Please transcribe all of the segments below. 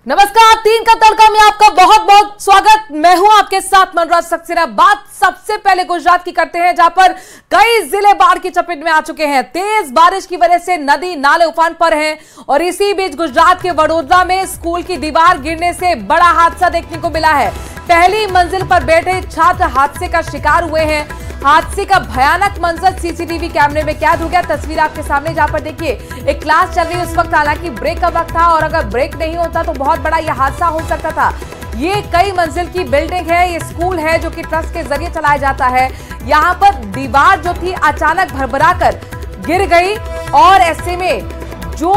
नमस्कार, 3 का तड़का में आपका बहुत बहुत स्वागत। मैं हूं आपके साथ मनोज सक्सेना। बात सबसे पहले गुजरात की करते हैं, जहां पर कई जिले बाढ़ की चपेट में आ चुके हैं। तेज बारिश की वजह से नदी नाले उफान पर हैं और इसी बीच गुजरात के वडोदरा में स्कूल की दीवार गिरने से बड़ा हादसा देखने को मिला है। पहली मंजिल पर बैठे छात्र हादसे का शिकार हुए हैं। हादसे का भयानक मंजर सीसीटीवी कैमरे में कैद हो गया। तस्वीर आपके सामने, जहां पर देखिए एक क्लास चल रही है उस वक्त, हालांकि ब्रेक का वक्त था और अगर ब्रेक नहीं होता तो बहुत बड़ा यह हादसा हो सकता था। ये कई मंजिल की बिल्डिंग है, ये स्कूल है जो कि ट्रस्ट के जरिए चलाया जाता है। यहाँ पर दीवार जो थी अचानक भरभराकर गिर गई और ऐसे में जो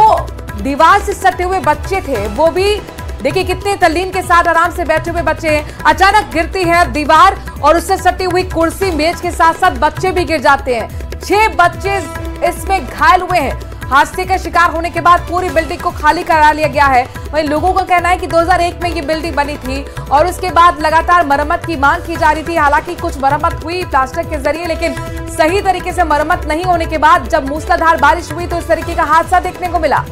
दीवार से सटे हुए बच्चे थे वो भी देखिए कितने तल्लीन के साथ आराम से बैठे हुए बच्चे हैं। अचानक गिरती है दीवार और उससे सटी हुई कुर्सी मेज के साथ साथ बच्चे भी गिर जाते हैं। 6 बच्चे इसमें घायल हुए हैं। हादसे का शिकार होने के बाद पूरी बिल्डिंग को खाली करा लिया गया है। वहीं लोगों का कहना है कि 2001 में ये बिल्डिंग बनी थी और उसके बाद लगातार मरम्मत की मांग की जा रही थी। हालांकि कुछ मरम्मत हुई प्लास्टर के जरिए, लेकिन सही तरीके से मरम्मत नहीं होने के बाद जब मूसलाधार बारिश हुई तो इस तरीके का हादसा देखने को मिला।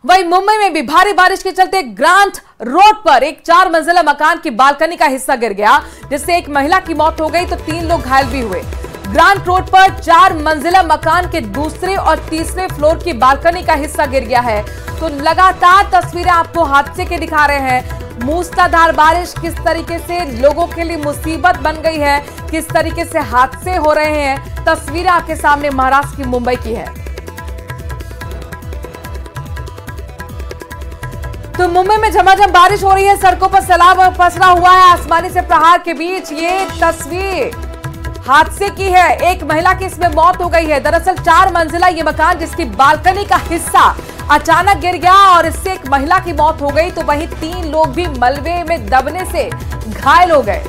वहीं मुंबई में भी भारी बारिश के चलते ग्रांट रोड पर एक 4 मंजिला मकान की बालकनी का हिस्सा गिर गया, जिससे एक महिला की मौत हो गई तो 3 लोग घायल भी हुए। ग्रांट रोड पर 4 मंजिला मकान के दूसरे और तीसरे फ्लोर की बालकनी का हिस्सा गिर गया है। तो लगातार तस्वीरें आपको हादसे के दिखा रहे हैं। मूसलाधार बारिश किस तरीके से लोगों के लिए मुसीबत बन गई है, किस तरीके से हादसे हो रहे हैं। तस्वीरें आपके सामने महाराष्ट्र की मुंबई की है। तो मुंबई में झमाझम बारिश हो रही है, सड़कों पर सैलाब पसरा हुआ है। आसमानी से प्रहार के बीच ये तस्वीर हादसे की है। एक महिला की इसमें मौत हो गई है। दरअसल 4 मंजिला ये मकान जिसकी बालकनी का हिस्सा अचानक गिर गया और इससे एक महिला की मौत हो गई तो वहीं 3 लोग भी मलबे में दबने से घायल हो गए।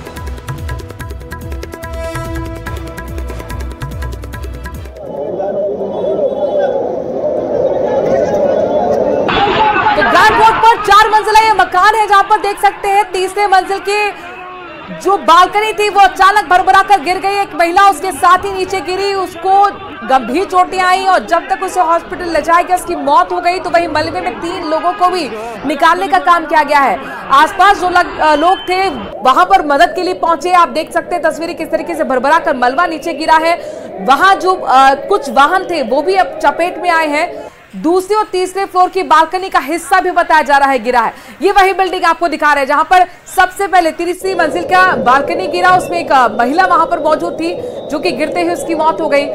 रोड पर 4 मंजिला ये मकान है, जहां पर देख सकते हैं तीसरे मंजिल की जो बालकनी थी वो अचानक भरभराकर गिर गई। एक महिला उसके साथ ही नीचे गिरी, उसको गंभीर चोटें आई और जब तक उसे हॉस्पिटल ले जाया गया उसकी मौत हो गई। तो वहीं मलबे में 3 लोगों को भी निकालने का काम किया गया है। आसपास जो लोग थे वहां पर मदद के लिए पहुंचे। आप देख सकते हैं तस्वीरें किस तरीके से भरभराकर मलबा नीचे गिरा है। वहां जो कुछ वाहन थे वो भी अब चपेट में आए हैं। दूसरे और तीसरे फ्लोर की बालकनी का हिस्सा भी बताया जा रहा है गिरा है। ये वही बिल्डिंग आपको दिखा रहे हैं जहां पर सबसे पहले तीसरी मंजिल का बालकनी गिरा, उसमें एक महिला वहां पर मौजूद थी जो कि गिरते ही उसकी मौत हो गई।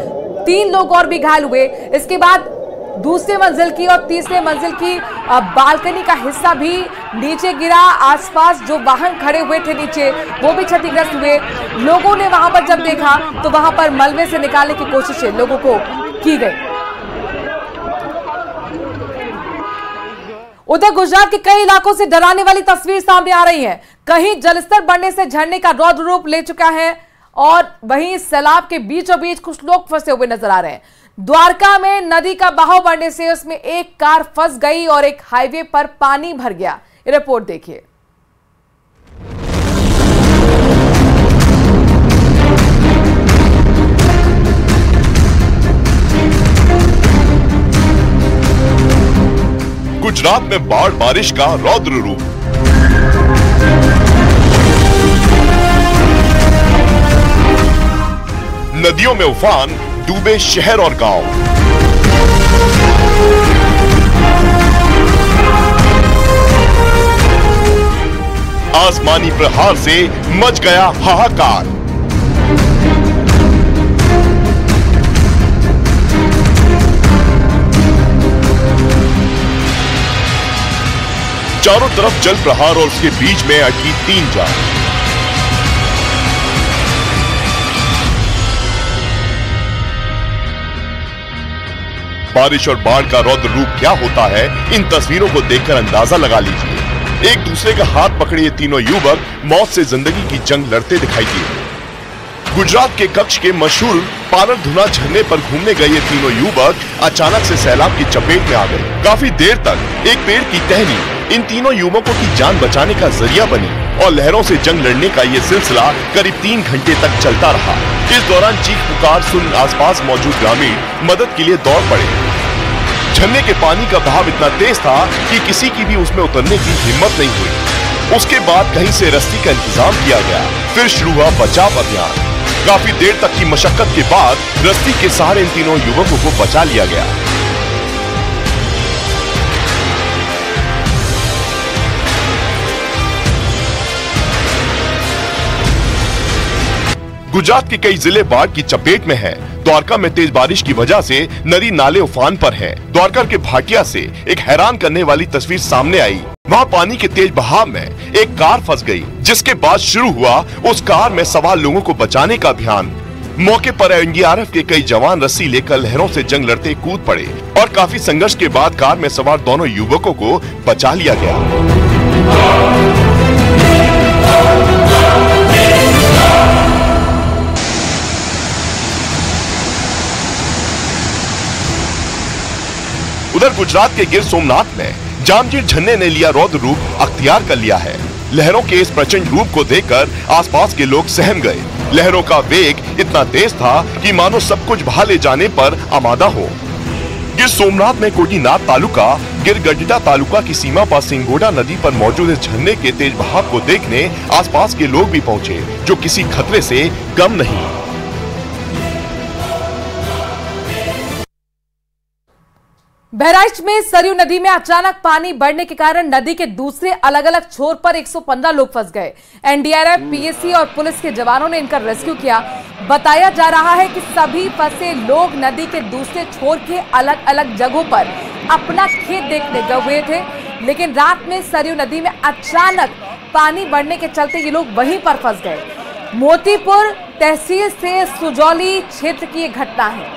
3 लोग और भी घायल हुए। इसके बाद दूसरे मंजिल की और तीसरे मंजिल की बालकनी का हिस्सा भी नीचे गिरा। आसपास जो वाहन खड़े हुए थे नीचे वो भी क्षतिग्रस्त हुए। लोगों ने वहां पर जब देखा तो वहां पर मलबे से निकालने की कोशिशें लोगों को की गई। उधर गुजरात के कई इलाकों से डराने वाली तस्वीर सामने आ रही है। कहीं जलस्तर बढ़ने से झरने का रौद्र रूप ले चुका है और वहीं सैलाब के बीचों बीच कुछ लोग फंसे हुए नजर आ रहे हैं। द्वारका में नदी का बहाव बढ़ने से उसमें एक कार फंस गई और एक हाईवे पर पानी भर गया। रिपोर्ट देखिए। गुजरात में बाढ़ बारिश का रौद्र रूप। नदियों में उफान, डूबे शहर और गांव। आसमानी प्रहार से मच गया हाहाकार। चारों तरफ जल प्रहार और उसके बीच में अटकी 3 जान। बारिश और बाढ़ का रौद्र रूप क्या होता है, इन तस्वीरों को देखकर अंदाजा लगा लीजिए। एक दूसरे का हाथ पकड़े ये तीनों युवक मौत से जिंदगी की जंग लड़ते दिखाई दिए। गुजरात के कच्छ के मशहूर पारधुना झरने पर घूमने गए ये तीनों युवक अचानक से सैलाब की चपेट में आ गए। काफी देर तक एक पेड़ की टहनी इन तीनों युवकों की जान बचाने का जरिया बनी और लहरों से जंग लड़ने का ये सिलसिला करीब 3 घंटे तक चलता रहा। इस दौरान चीख पुकार सुन आसपास मौजूद ग्रामीण मदद के लिए दौड़ पड़े। झरने के पानी का बहाव इतना तेज था कि किसी की भी उसमें उतरने की हिम्मत नहीं हुई। उसके बाद कहीं से रस्सी का इंतजाम किया गया। फिर शुरू हुआ बचाव अभियान। काफी देर तक की मशक्कत के बाद रस्सी के सहारे इन तीनों युवकों को बचा लिया गया। गुजरात के कई जिले बाढ़ की चपेट में हैं। द्वारका में तेज बारिश की वजह से नदी नाले उफान पर हैं। द्वारका के भाटिया से एक हैरान करने वाली तस्वीर सामने आई। वहां पानी के तेज बहाव में एक कार फंस गई, जिसके बाद शुरू हुआ उस कार में सवार लोगों को बचाने का अभियान। मौके पर एनडीआरएफ के कई जवान रस्सी लेकर लहरों से जंग लड़ते कूद पड़े और काफी संघर्ष के बाद कार में सवार दोनों युवकों को बचा लिया गया। उधर गुजरात के गिर सोमनाथ में जामजोर झरने ने लिया रौद्र रूप अख्तियार कर लिया है। लहरों के इस प्रचंड रूप को देखकर आसपास के लोग सहम गए। लहरों का वेग इतना तेज था कि मानो सब कुछ बहा ले जाने पर आमादा हो। गिर सोमनाथ में कोटीनाथ तालुका गिरगढ़िया तालुका की सीमा पर सिंगोड़ा नदी पर मौजूद इस झरने के तेज बहाव को देखने आसपास के लोग भी पहुंचे, जो किसी खतरे से कम नहीं। बहराइच में सरयू नदी में अचानक पानी बढ़ने के कारण नदी के दूसरे अलग अलग छोर पर 115 लोग फंस गए। एनडीआरएफ, पीएसी और पुलिस के जवानों ने इनका रेस्क्यू किया। बताया जा रहा है कि सभी फंसे लोग नदी के दूसरे छोर के अलग अलग जगहों पर अपना खेत देखने गए हुए थे, लेकिन रात में सरयू नदी में अचानक पानी बढ़ने के चलते ये लोग वहीं पर फंस गए। मोतीपुर तहसील से सुजौली क्षेत्र की एक घटना है।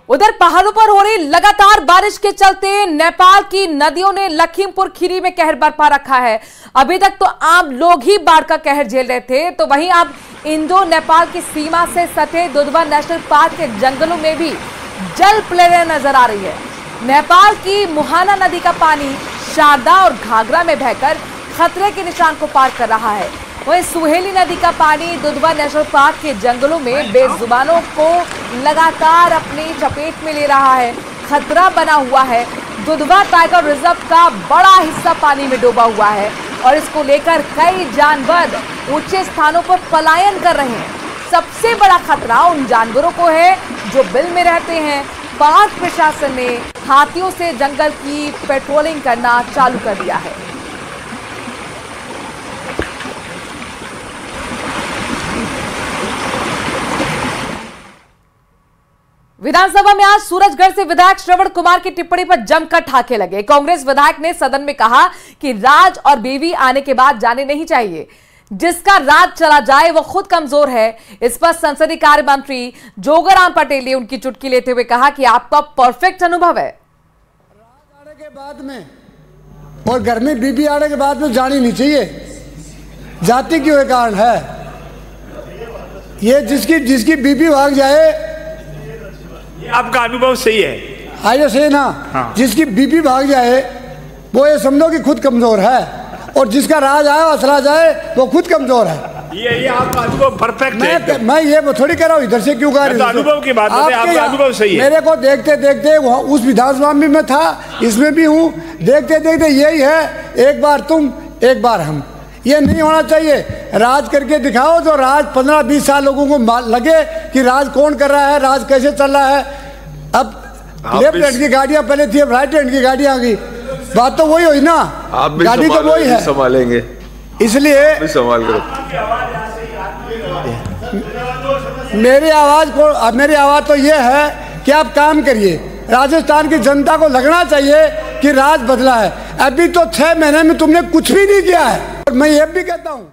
उधर पहाड़ों पर हो रही लगातार बारिश के चलते नेपाल की नदियों ने लखीमपुर खीरी में कहर बरपा रखा है। अभी तक तो आम लोग ही बाढ़ का कहर झेल रहे थे, तो वहीं अब इंडो नेपाल की सीमा से सटे दुधवा नेशनल पार्क के जंगलों में भी जल प्रलय नजर आ रही है। नेपाल की मुहाना नदी का पानी शारदा और घाघरा में बहकर खतरे के निशान को पार कर रहा है। वहीं सुहेली नदी का पानी दुधवा नेशनल पार्क के जंगलों में बेजुबानों को लगातार अपनी चपेट में ले रहा है। खतरा बना हुआ है। दुधवा टाइगर रिजर्व का बड़ा हिस्सा पानी में डूबा हुआ है और इसको लेकर कई जानवर ऊंचे स्थानों पर पलायन कर रहे हैं। सबसे बड़ा खतरा उन जानवरों को है जो बिल में रहते हैं। पार्क प्रशासन ने हाथियों से जंगल की पेट्रोलिंग करना चालू कर दिया है। विधानसभा में आज सूरजगढ़ से विधायक श्रवण कुमार की टिप्पणी पर जमकर ठाके लगे। कांग्रेस विधायक ने सदन में कहा कि राज और बीवी आने के बाद जाने नहीं चाहिए। जिसका राज चला जाए वो खुद कमजोर है। इस पर संसदीय कार्य मंत्री जोगराम पटेल ने उनकी चुटकी लेते हुए कहा कि आपका परफेक्ट अनुभव है। राज आने के बाद में और घर में बीबी आने के बाद में जानी नहीं चाहिए। जाति क्यों कारण है ये, जिसकी बीबी भाग जाए। आपका अनुभव सही है। आइए सही ना। हाँ। जिसकी बीबी भाग जाए वो ये समझो कि खुद कमजोर है, और जिसका राज आए असरा जाए वो खुद कमजोर है। ये आपका अनुभव परफेक्ट है। मैं ये थोड़ी कह रहा हूँ इधर से क्यों कह रहा हूँ। अनुभव की बात है, आपका अनुभव सही है। मेरे को देखते देखते उस विधानसभा में था, इसमें भी हूँ, देखते देखते यही है, एक बार तुम एक बार हम। ये नहीं होना चाहिए। राज करके दिखाओ तो राज 15-20 साल लोगों को लगे कि राज कौन कर रहा है, राज कैसे चल रहा है। अब लेफ्ट हैंड की गाड़ियां पहले थी, अब राइट हैंड की गाड़ियां आ गई। बात तो वही हुई ना, गाड़ी तो वही है। संभालेंगे, इसलिए संभाल करो। मेरी आवाज तो ये है कि आप काम करिए। राजस्थान की जनता को लगना चाहिए कि राज बदला है। अभी तो 6 महीने में तुमने कुछ भी नहीं किया है। और मैं ये भी कहता हूं,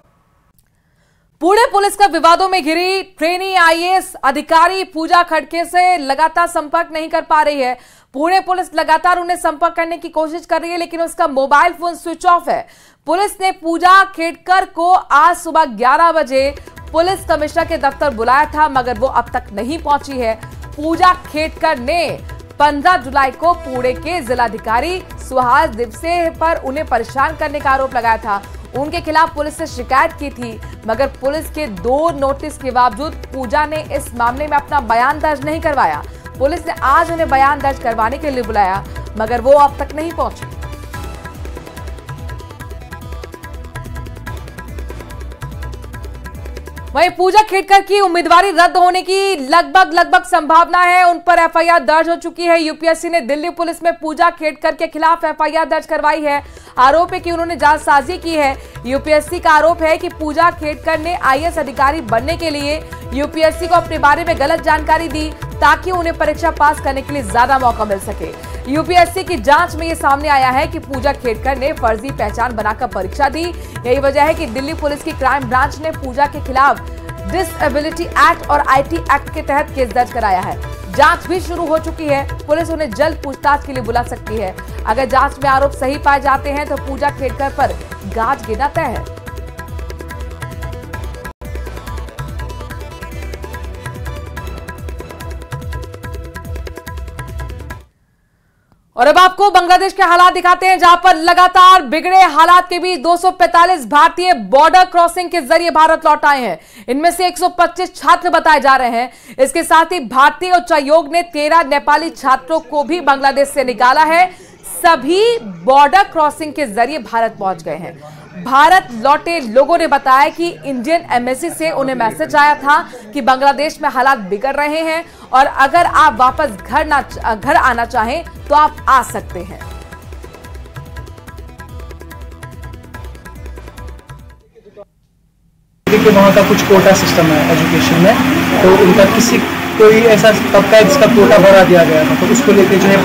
पुणे पुलिस का विवादों में घिरी ट्रेनी आईएएस अधिकारी पूजा खड़के से लगातार संपर्क नहीं कर पा रही है। पुणे पुलिस लगातार उन्हें संपर्क करने की कोशिश कर रही है, लेकिन उसका मोबाइल फोन स्विच ऑफ है। पुलिस ने पूजा खेड़कर को आज सुबह 11 बजे पुलिस कमिश्नर के दफ्तर बुलाया था, मगर वो अब तक नहीं पहुंची है। पूजा खेड़कर ने 15 जुलाई को पुणे के जिलाधिकारी सुहास दिवसे पर उन्हें परेशान करने का आरोप लगाया था। उनके खिलाफ पुलिस ने शिकायत की थी, मगर पुलिस के 2 नोटिस के बावजूद पूजा ने इस मामले में अपना बयान दर्ज नहीं करवाया। पुलिस ने आज उन्हें बयान दर्ज करवाने के लिए बुलाया, मगर वो अब तक नहीं पहुंचे। वहीं पूजा खेड़कर की उम्मीदवारी रद्द होने की लगभग संभावना है। उन पर एफआईआर दर्ज हो चुकी है। यूपीएससी ने दिल्ली पुलिस में पूजा खेड़कर के खिलाफ एफआईआर दर्ज करवाई है। आरोप है कि उन्होंने जालसाजी की है। यूपीएससी का आरोप है कि पूजा खेड़कर ने आईएएस अधिकारी बनने के लिए यूपीएससी को अपने बारे में गलत जानकारी दी, ताकि उन्हें परीक्षा पास करने के लिए ज्यादा मौका मिल सके। यूपीएससी की जांच में यह सामने आया है कि पूजा खेड़कर ने फर्जी पहचान बनाकर परीक्षा दी। यही वजह है कि दिल्ली पुलिस की क्राइम ब्रांच ने पूजा के खिलाफ डिसेबिलिटी एक्ट और आईटी एक्ट के तहत केस दर्ज कराया है। जांच भी शुरू हो चुकी है। पुलिस उन्हें जल्द पूछताछ के लिए बुला सकती है। अगर जांच में आरोप सही पाए जाते हैं तो पूजा खेड़कर पर गाज गिरना तय है। और अब आपको बांग्लादेश के हालात दिखाते हैं, जहां पर लगातार बिगड़े हालात के बीच 245 भारतीय बॉर्डर क्रॉसिंग के जरिए भारत लौट आए हैं। इनमें से 125 छात्र बताए जा रहे हैं। इसके साथ ही भारतीय उच्चायोग ने 13 नेपाली छात्रों को भी बांग्लादेश से निकाला है। सभी बॉर्डर क्रॉसिंग के जरिए भारत पहुंच गए हैं। भारत लौटे लोगों ने बताया कि इंडियन एम्बेसी से उन्हें मैसेज आया था कि बांग्लादेश में हालात बिगड़ रहे हैं और अगर आप वापस घर आना चाहें तो आप आ सकते हैं। वहाँ का कुछ कोटा सिस्टम है एजुकेशन में, तो उनका कोई ऐसा तबका है जिसका कोटा बढ़ा दिया गया था, तो उसको लेके जो है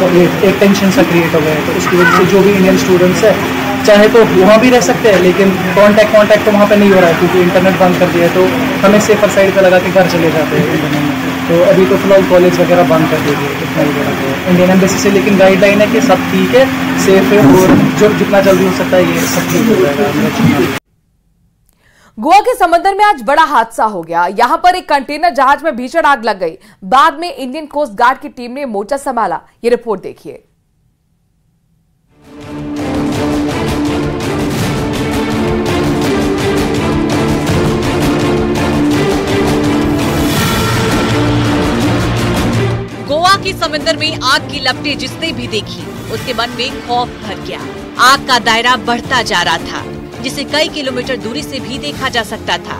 एक टेंशन सा क्रिएट हो गया है। तो उसकी वजह से जो भी इंडियन स्टूडेंट्स है चाहे तो वहाँ भी रह सकते हैं, लेकिन कांटेक्ट तो वहाँ पे नहीं हो रहा है क्योंकि इंटरनेट बंद कर दिया है। तो हमें सेफर साइड पे लगा के घर चले जाते हैं इंटरनेट में। तो अभी तो फिलहाल कॉलेज वगैरह बंद कर दिए गए, इतना ही बड़ा है इंडियन एम्बेसी से। लेकिन गाइडलाइन है कि सब ठीक है, सेफ है और जो जितना जल्दी हो सकता है ये सब ठीक हो जाएगा। गोवा के समंदर में आज बड़ा हादसा हो गया। यहां पर एक कंटेनर जहाज में भीषण आग लग गई। बाद में इंडियन कोस्ट गार्ड की टीम ने मोर्चा संभाला। ये रिपोर्ट देखिए। गोवा के समंदर में आग की लपटें जिसने भी देखी उसके मन में खौफ भर गया। आग का दायरा बढ़ता जा रहा था, जिसे कई किलोमीटर दूरी से भी देखा जा सकता था।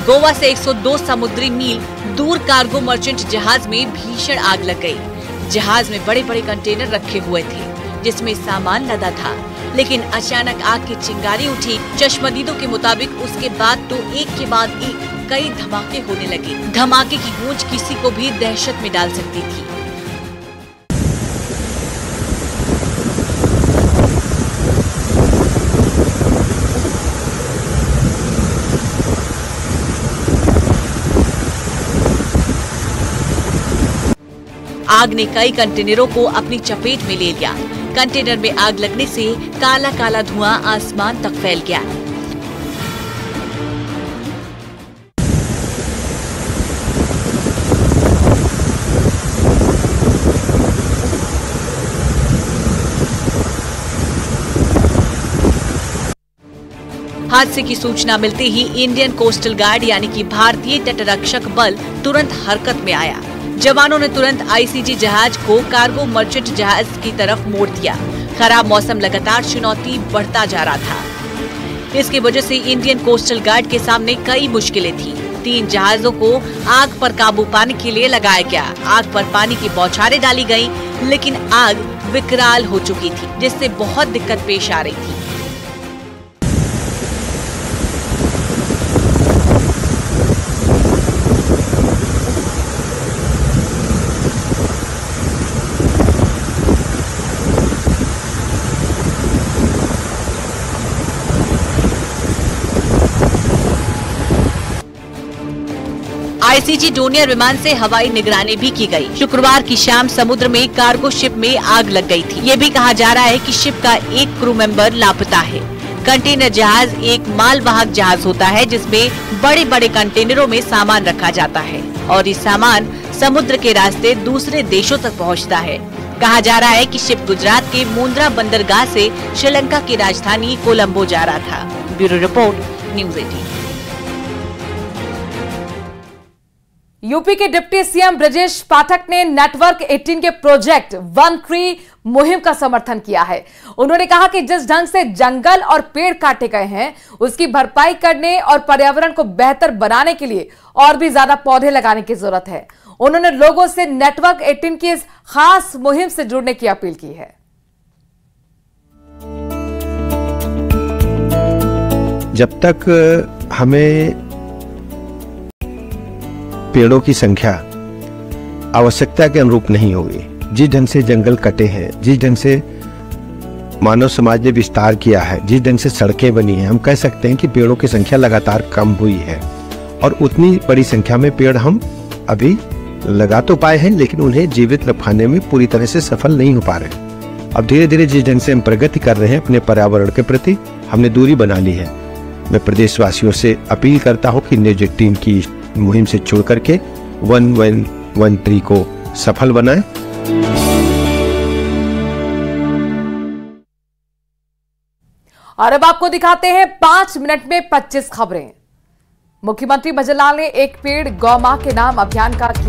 गोवा से 102 समुद्री मील दूर कार्गो मर्चेंट जहाज में भीषण आग लग गई। जहाज में बड़े बड़े कंटेनर रखे हुए थे जिसमें सामान लदा था, लेकिन अचानक आग की चिंगारी उठी। चश्मदीदों के मुताबिक उसके बाद तो एक के बाद एक कई धमाके होने लगे। धमाके की गूंज किसी को भी दहशत में डाल सकती थी। आग ने कई कंटेनरों को अपनी चपेट में ले लिया। कंटेनर में आग लगने से काला काला धुआं आसमान तक फैल गया। हादसे की सूचना मिलते ही इंडियन कोस्टल गार्ड यानी कि भारतीय तटरक्षक बल तुरंत हरकत में आया। जवानों ने तुरंत आईसीजी जहाज को कार्गो मर्चेंट जहाज की तरफ मोड़ दिया। खराब मौसम लगातार चुनौती बढ़ता जा रहा था। इसकी वजह से इंडियन कोस्टल गार्ड के सामने कई मुश्किलें थी। 3 जहाजों को आग पर काबू पाने के लिए लगाया गया। आग पर पानी की बौछारें डाली गयी, लेकिन आग विकराल हो चुकी थी, जिससे बहुत दिक्कत पेश आ रही थी। आईसीजी डोनियर विमान से हवाई निगरानी भी की गई। शुक्रवार की शाम समुद्र में कार्गो शिप में आग लग गई थी। ये भी कहा जा रहा है कि शिप का एक क्रू मेंबर लापता है। कंटेनर जहाज एक मालवाहक जहाज होता है जिसमें बड़े बड़े कंटेनरों में सामान रखा जाता है और ये सामान समुद्र के रास्ते दूसरे देशों तक पहुंचता है। कहा जा रहा है कि शिप गुजरात के मुंद्रा बंदरगाह से श्रीलंका की राजधानी कोलंबो जा रहा था। Bureau report, news 18। यूपी के डिप्टी सीएम ब्रजेश पाठक ने नेटवर्क 18 के प्रोजेक्ट वन ट्री मुहिम का समर्थन किया है। उन्होंने कहा कि जिस ढंग से जंगल और पेड़ काटे गए हैं, उसकी भरपाई करने और पर्यावरण को बेहतर बनाने के लिए और भी ज्यादा पौधे लगाने की जरूरत है। उन्होंने लोगों से नेटवर्क 18 की इस खास मुहिम से जुड़ने की अपील की है। जब तक हमें पेड़ों की संख्या आवश्यकता के अनुरूप नहीं होगी, जिस ढंग से जंगल कटे हैं, जिस ढंग से मानव समाज ने विस्तार किया है, जिस ढंग से सड़कें बनी हैं, हम कह सकते हैं कि पेड़ों की संख्या लगातार कम हुई है। और उतनी बड़ी संख्या में पेड़ हम अभी लगा तो पाए हैं, लेकिन उन्हें जीवित रखने में पूरी तरह से सफल नहीं हो पा रहे। अब धीरे धीरे जिस ढंग से हम प्रगति कर रहे हैं अपने पर्यावरण के प्रति, हमने दूरी बना ली है। मैं प्रदेशवासियों से अपील करता हूँ कि न्यूज़ 18 की मुहिम से जुड़ करके 1113 को सफल बनाएं। और अब आपको दिखाते हैं 5 मिनट में 25 खबरें। मुख्यमंत्री भजनलाल ने एक पेड़ गौ मां के नाम अभियान का किया